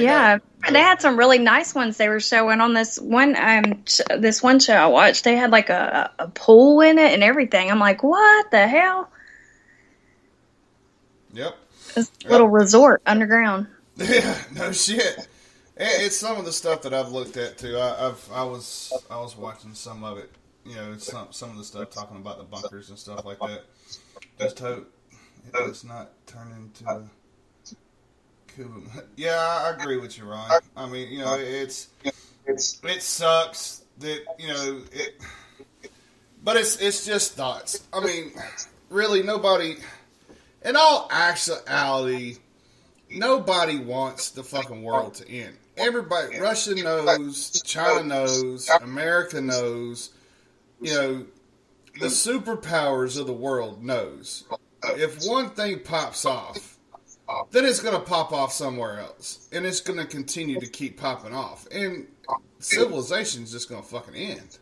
I got Yeah, they had some really nice ones they were showing on this one show I watched. They had like a pool in it and everything. I'm like, what the hell? Yep. This little Yep. resort underground. Yeah, no shit. It's some of the stuff that I've looked at too. I was watching some of it. You know, some of the stuff talking about the bunkers and stuff like that. Just hope it does not turn into a Cuban. Yeah, I agree with you, Ryan. I mean, you know, it sucks that but it's just thoughts. I mean, really, nobody. In all actuality, nobody wants the fucking world to end. Everybody, Russia knows, China knows, America knows, you know, the superpowers of the world knows. If one thing pops off, then it's going to pop off somewhere else. And it's going to continue to keep popping off. And civilization's just going to fucking end.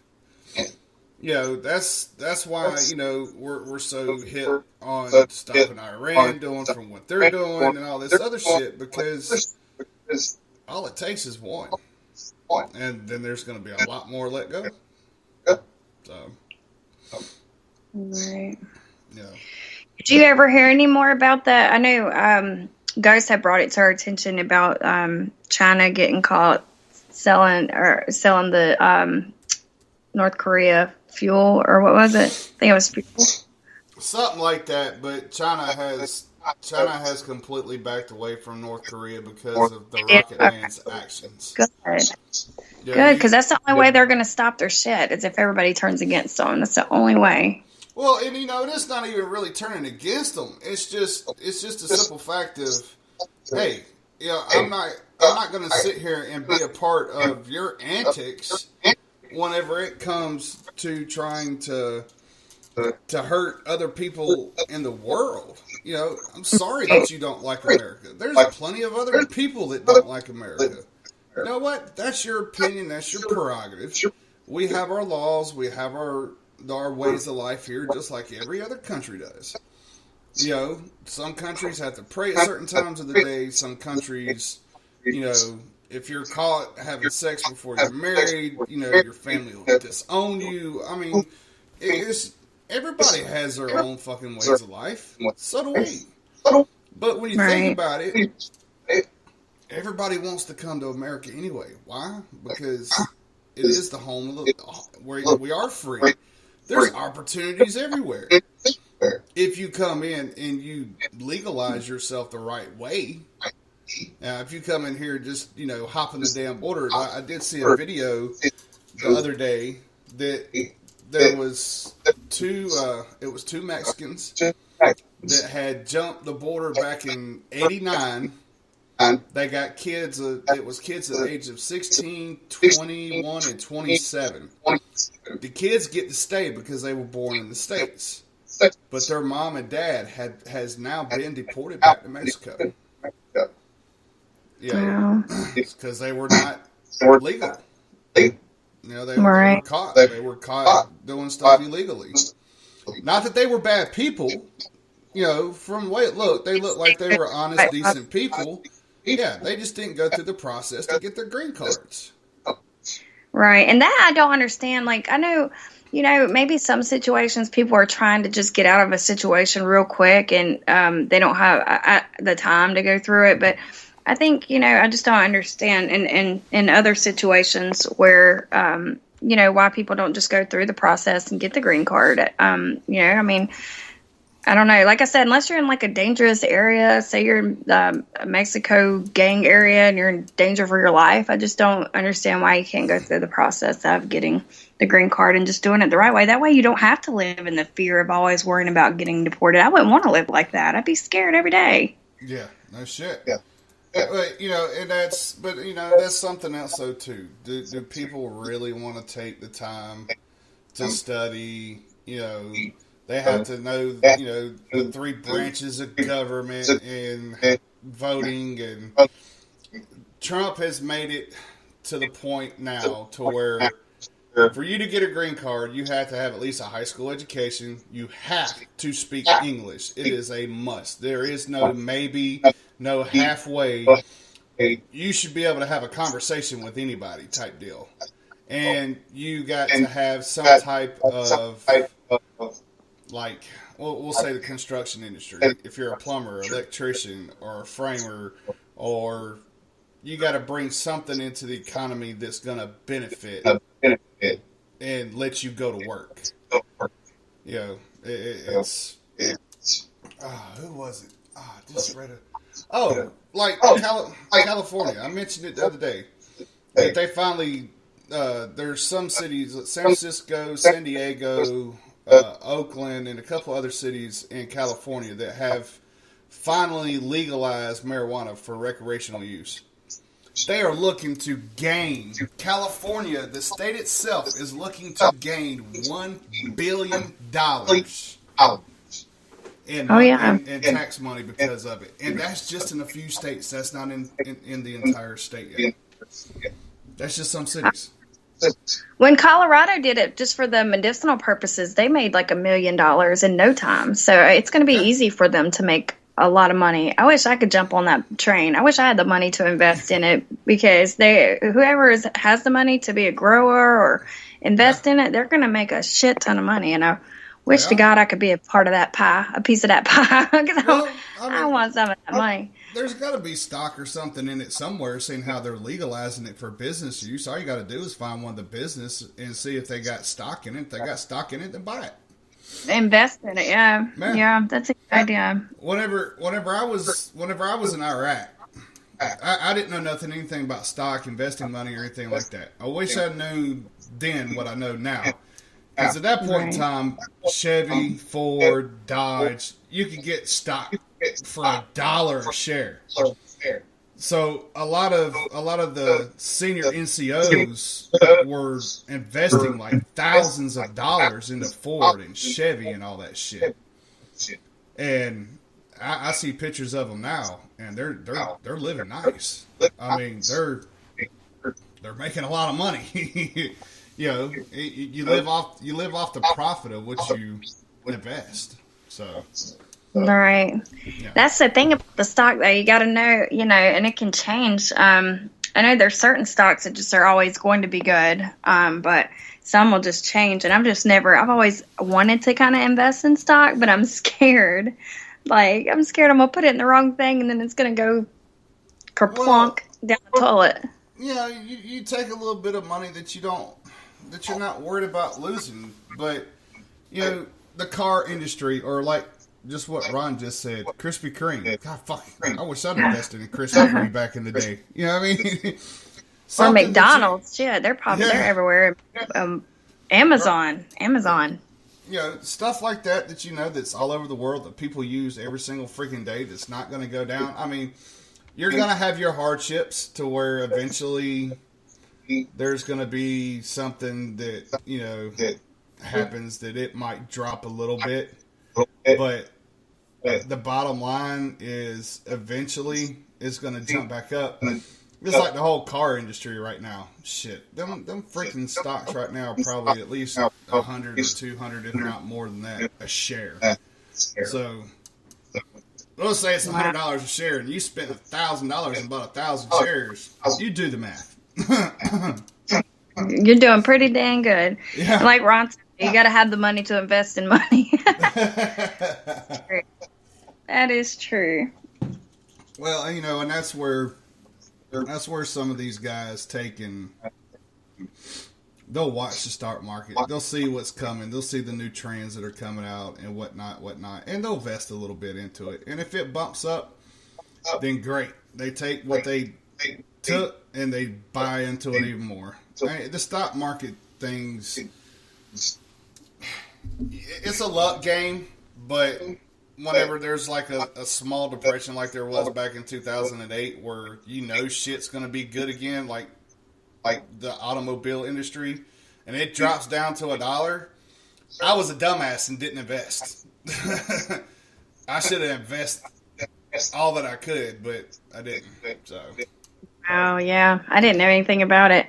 You know, that's why, you know, we're so hit on stopping Iran doing from what they're doing and all this other shit, because all it takes is one. And then there's going to be a lot more let go. So, Right. yeah. Did you ever hear any more about that? I know Ghost had brought it to our attention about China getting caught selling the North Korea fuel, or what was it? I think it was fuel. Something like that, but China has completely backed away from North Korea because of the Rocket Man's actions. Good. Yeah, Good, because that's the only way they're going to stop their shit is if everybody turns against them. That's the only way. well, and you know, it's not even really turning against them. It's just a simple fact of, hey, you know, I'm not going to sit here and be a part of your antics whenever it comes to trying to hurt other people in the world. You know, I'm sorry that you don't like America. There's plenty of other people that don't like America. You know what? That's your opinion. That's your prerogative. We have our laws. We have our ways of life here, just like every other country does. You know, some countries have to pray at certain times of the day. Some countries, you know, if you're caught having sex before you're married, you know, your family will disown you. I mean, everybody has their own fucking ways of life. So do we. But when you think about it, everybody wants to come to America anyway. Why? Because it is the home of where we are free. There's opportunities everywhere. If you come in and you legalize yourself the right way. Now, if you come in here just, you know, hopping the damn border, I did see a video the other day that there was two Mexicans that had jumped the border back in '89. They got kids. It was kids at the age of 16, 21, and 27. The kids get to stay because they were born in the States, but their mom and dad has now been deported back to Mexico. Yeah, because they were not legal. You know, they were caught. They were caught doing stuff illegally. Not that they were bad people. You know, from the way it looked, they looked like they were honest, decent people. Yeah, they just didn't go through the process to get their green cards. Right. And that I don't understand. Like, I know, you know, maybe some situations people are trying to just get out of a situation real quick and they don't have the time to go through it. But I think, you know, I just don't understand in other situations where, you know, why people don't just go through the process and get the green card. You know, I mean, I don't know. Like I said, unless you're in like a dangerous area, say you're in the Mexico gang area and you're in danger for your life, I just don't understand why you can't go through the process of getting the green card and just doing it the right way. That way you don't have to live in the fear of always worrying about getting deported. I wouldn't want to live like that. I'd be scared every day. Yeah, no shit. Yeah. But, you know, that's something else though too. Do people really want to take the time to study, you know, they have to know, you know, the three branches of government and voting, and Trump has made it to the point now to where for you to get a green card, you have to have at least a high school education. You have to speak English. It is a must. There is no maybe, no halfway. you should be able to have a conversation with anybody type deal. And you got to have some type of, like, we'll say the construction industry. If you're a plumber, electrician, or a framer, or you got to bring something into the economy that's going to benefit and let you go to work. You know, it's who was it? I just read it. California. I mentioned it the other day. That they finally, there's some cities, San Francisco, San Diego, Oakland, and a couple other cities in California that have finally legalized marijuana for recreational use. They are looking to gain, California, the state itself, is looking to gain $1 billion in tax money because of it. And that's just in a few states. That's not in the entire state yet. That's just some cities. When Colorado did it just for the medicinal purposes, they made like $1 million in no time. So it's going to be easy for them to make a lot of money. I wish I could jump on that train. I wish I had the money to invest in it, because whoever has the money to be a grower or invest in it, they're going to make a shit ton of money. And I wish to God I could be a part of that pie, a piece of that pie, because I want some of that money. There's got to be stock or something in it somewhere, seeing how they're legalizing it for business use. All you got to do is find one of the business and see if they got stock in it. If they got stock in it, then buy it. Invest in it, yeah. Man, yeah, that's a good idea. Whenever I was in Iraq, I didn't know anything about stock, investing money, or anything like that. I wish I knew then what I know now. Because at that point in time, Chevy, Ford, Dodge, you could get stock for $1 a share. So a lot of the senior NCOs were investing like thousands of dollars into Ford and Chevy and all that shit. And I see pictures of them now, and they're living nice. I mean, they're making a lot of money. You know, you live off the profit of what you invest. So. Right. Yeah. That's the thing about the stock, though. You got to know, and it can change. I know there's certain stocks that just are always going to be good, but some will just change. And I've always wanted to kind of invest in stock, but I'm scared. I'm scared I'm going to put it in the wrong thing, and then it's going to go kerplunk down the toilet. Yeah, you take a little bit of money that you're not worried about losing. But, the car industry, or just what Ron just said, Krispy Kreme. God, fuck. I wish I'd invested in Krispy Kreme back in the day. You know what I mean? Or McDonald's. Shit, they're popular. They're everywhere. Amazon. Stuff like that that's all over the world that people use every single freaking day that's not going to go down. I mean, you're going to have your hardships to where eventually there's going to be something that, happens that it might drop a little bit. But the bottom line is eventually it's going to jump back up. It's like the whole car industry right now. Shit. Them freaking stocks right now are probably at least 100 or 200, if not more than that, a share. So let's say it's $100 a share and you spent $1,000 and bought 1,000 shares. You do the math. You're doing pretty dang good. Yeah. Like Ron said, you got to have the money to invest in money. That is true. Well, and that's where some of these guys they'll watch the stock market. They'll see what's coming. They'll see the new trends that are coming out and whatnot. And they'll invest a little bit into it. And if it bumps up, then great. They take what they took and they buy into it even more. The stock market things, it's a luck game, but whenever there's like a small depression like there was back in 2008 where shit's going to be good again, like the automobile industry, and it drops down to $1, I was a dumbass and didn't invest. I should have invested all that I could, but I didn't. So. Oh, yeah. I didn't know anything about it.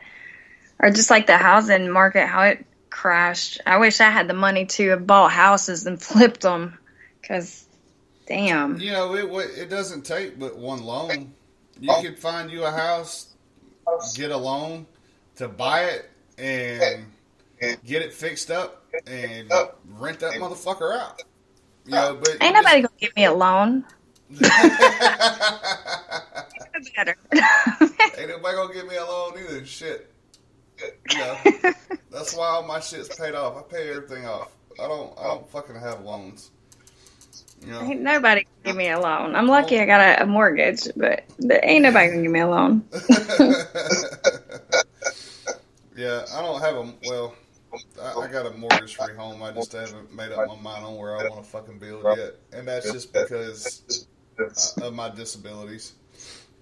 Or just like the housing market, how it crashed. I wish I had the money to have bought houses and flipped them. Because, damn. It doesn't take but one loan. You could find you a house, get a loan to buy it, and get it fixed up, and rent that motherfucker out. You know, but ain't nobody gonna give me a loan. Better. Ain't nobody gonna give me a loan either. Shit. You know, that's why all my shit's paid off. I pay everything off. I don't fucking have loans. You know? Ain't nobody can give me a loan. I'm lucky I got a mortgage, but ain't nobody can give me a loan. Yeah, I don't have a, well, I got a mortgage-free home. I just haven't made up my mind on where I want to fucking build yet. And that's just because of my disabilities.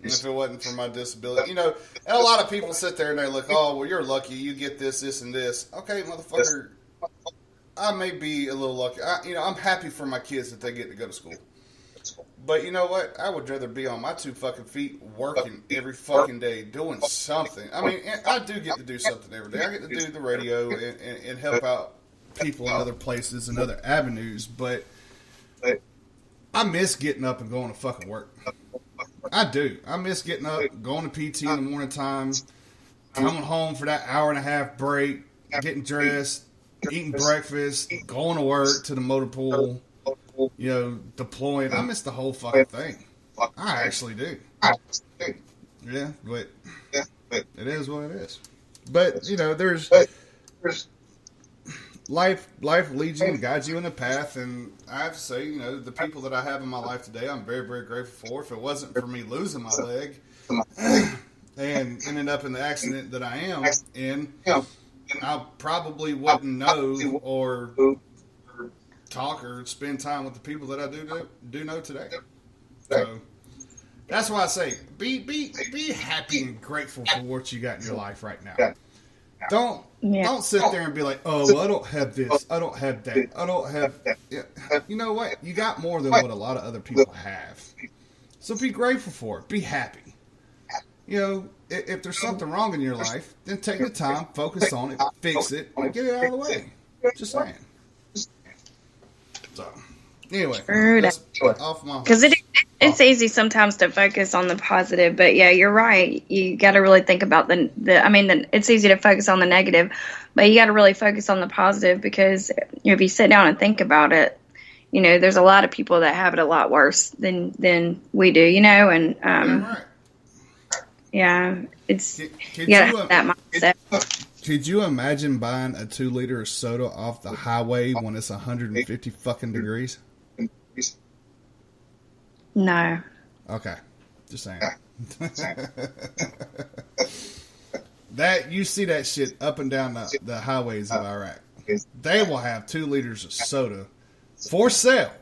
And if it wasn't for my disability, you know, and a lot of people sit there and they look, oh, well, you're lucky. You get this, this, and this. Okay, motherfucker, I may be a little lucky. I'm happy for my kids that they get to go to school. But you know what? I would rather be on my 2 fucking feet working every fucking day, doing something. I mean, I do get to do something every day. I get to do the radio and help out people in other places and other avenues. But I miss getting up and going to fucking work. I do. I miss getting up, going to PT in the morning time, coming home for that hour and a half break, getting dressed, eating breakfast, going to work, to the motor pool, you know, deploying. I miss the whole fucking thing. I actually do. Yeah, but it is what it is. But, you know, there's life leads you and guides you in a path, and I have to say, you know, the people that I have in my life today, I'm very, very grateful for. If it wasn't for me losing my leg and ending up in the accident that I am in, I probably wouldn't know or talk or spend time with the people that I do know today. So that's why I say be happy and grateful for what you got in your life right now. Don't sit there and be like, oh, well, I don't have this, I don't have that, I don't have. Yeah. You know what? You got more than what a lot of other people have. So be grateful for it. Be happy. You know, if there's something wrong in your life, then take the time, focus on it, fix it, and get it out of the way. Just saying. So, anyway, off my. Because it's easy sometimes to focus on the positive, but yeah, you're right. You got to really think about it's easy to focus on the negative, but you got to really focus on the positive, because if you sit down and think about it, you know, there's a lot of people that have it a lot worse than we do, you know, and right. Yeah, it's you gotta have that mindset. Could you imagine buying a 2-liter of soda off the highway when it's 150 fucking degrees? No. Okay, just saying. That you see that shit up and down the highways of Iraq. They will have 2 liters of soda for sale,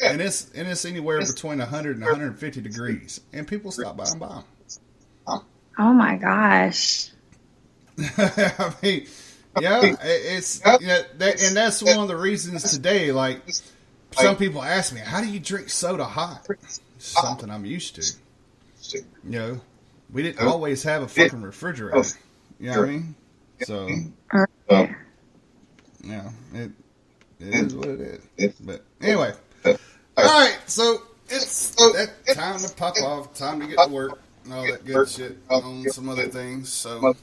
and it's anywhere between 100 and 150 degrees, and people stop by and buy them. Oh my gosh. I mean, yeah, it's and that's one of the reasons today. Like, some people ask me, "How do you drink soda hot?" It's something I'm used to. You know, we didn't always have a fucking refrigerator. You know what I mean? So, yeah, it is what it is. But anyway, all right. So it's that time to pop off, time to get to work, and all that good shit on some other things. So,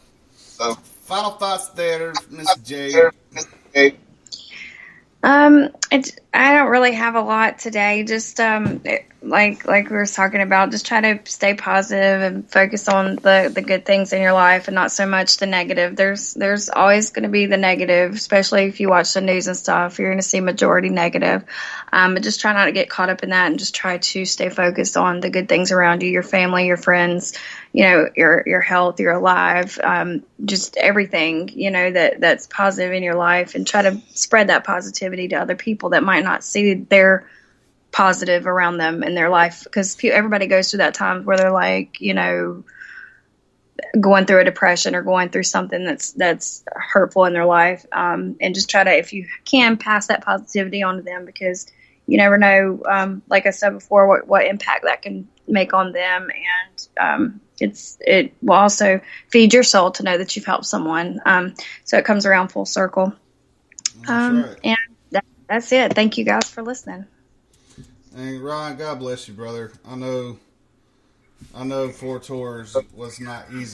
final thoughts there, Miss J. I don't really have a lot today. Just like we were talking about, just try to stay positive and focus on the good things in your life and not so much the negative. There's always going to be the negative, especially if you watch the news and stuff. You're going to see majority negative. But just try not to get caught up in that, and just try to stay focused on the good things around you, your family, your friends, you know, your health, you're alive, just everything, you know, that's positive in your life, and try to spread that positivity to other people that might not see their positive around them in their life, because everybody goes through that time where they're like, you know, going through a depression or going through something that's hurtful in their life, and just try to, if you can, pass that positivity on to them, because you never know, like I said before, what impact that can make on them, and it will also feed your soul to know that you've helped someone, so it comes around full circle. Right. And that's it. Thank you guys for listening. And Ryan, God bless you, brother. I know I know 4 tours was not easy.